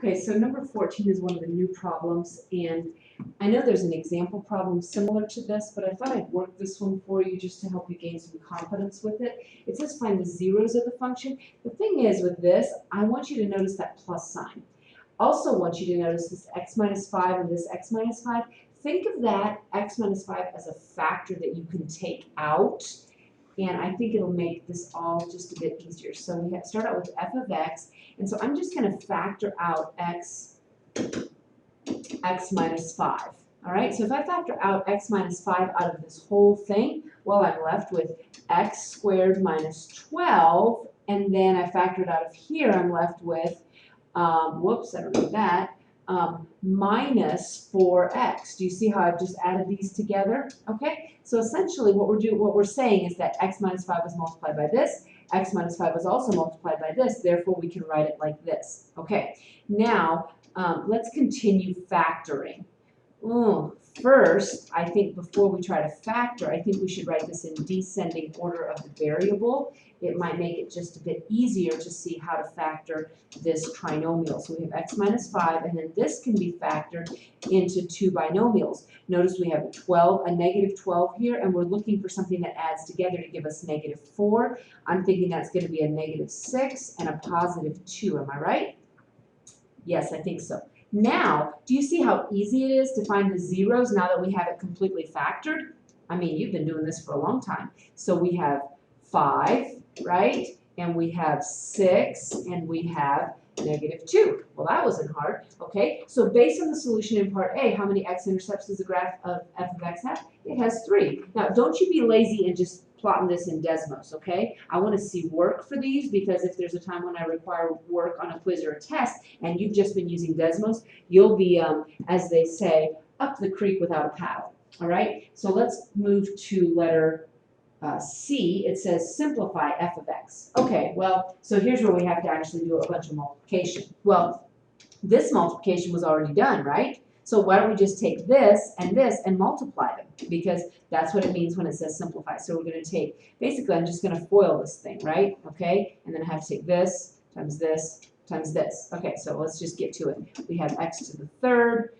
Okay, so number 14 is one of the new problems, and I know there's an example problem similar to this, but I thought I'd work this one for you just to help you gain some confidence with it. It says find the zeros of the function. The thing is with this, I want you to notice that plus sign. Also want you to notice this x minus 5 and this x minus 5. Think of that x minus 5 as a factor that you can take out, and I think it'll make this all just a bit easier. So we have start out with f of x, and so I'm just going to factor out x minus 5. All right, so if I factor out x minus 5 out of this whole thing, well, I'm left with x squared minus 12, and then I factor it out of here, I'm left with, whoops, I don't need that, minus 4x. Do you see how I've just added these together? Okay, so essentially what we're saying is that x minus 5 was multiplied by this, x minus 5 was also multiplied by this, therefore we can write it like this. Okay, now let's continue factoring. First, I think before we try to factor, I think we should write this in descending order of the variable. It might make it just a bit easier to see how to factor this trinomial. So we have x minus 5, and then this can be factored into two binomials. Notice we have a negative 12 here, and we're looking for something that adds together to give us negative 4. I'm thinking that's going to be a negative 6 and a positive 2. Am I right? Yes, I think so. Now, do you see how easy it is to find the zeros now that we have it completely factored? I mean, you've been doing this for a long time. So we have 5, right? And we have 6, and we have negative 2. Well, that wasn't hard, okay? So based on the solution in part A, how many x-intercepts does the graph of f of x have? It has 3. Now, don't you be lazy and just plotting this in Desmos, okay? I want to see work for these, because if there's a time when I require work on a quiz or a test and you've just been using Desmos, you'll be, as they say, up the creek without a paddle, all right? So let's move to letter C. It says simplify f of x. Okay, well, so here's where we have to actually do a bunch of multiplication. Well, this multiplication was already done, right? So why don't we just take this and multiply them, because that's what it means when it says simplify. So we're going to take, basically I'm just going to FOIL this thing, right? Okay, and then I have to take this times this times this. Okay, so let's just get to it. We have x to the third,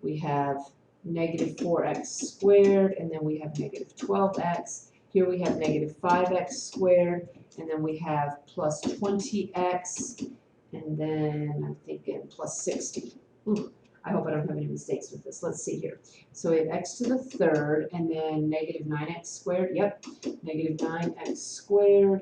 we have negative 4x squared, and then we have negative 12x. Here we have negative 5x squared, and then we have plus 20x, and then I'm thinking plus 60. I hope I don't have any mistakes with this. Let's see here. So we have x to the third, and then negative 9x squared. Yep, negative 9x squared.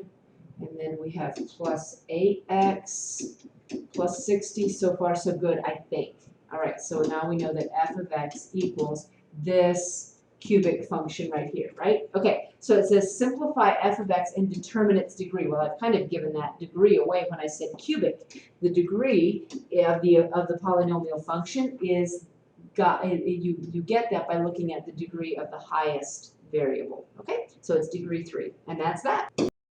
And then we have plus 8x plus 60. So far, so good, I think. All right, so now we know that f of x equals this cubic function right here, right? Okay, so it says simplify f of x and determine its degree. Well, I've kind of given that degree away when I said cubic. The degree of the polynomial function is you get that by looking at the degree of the highest variable. Okay, so it's degree 3, and that's that.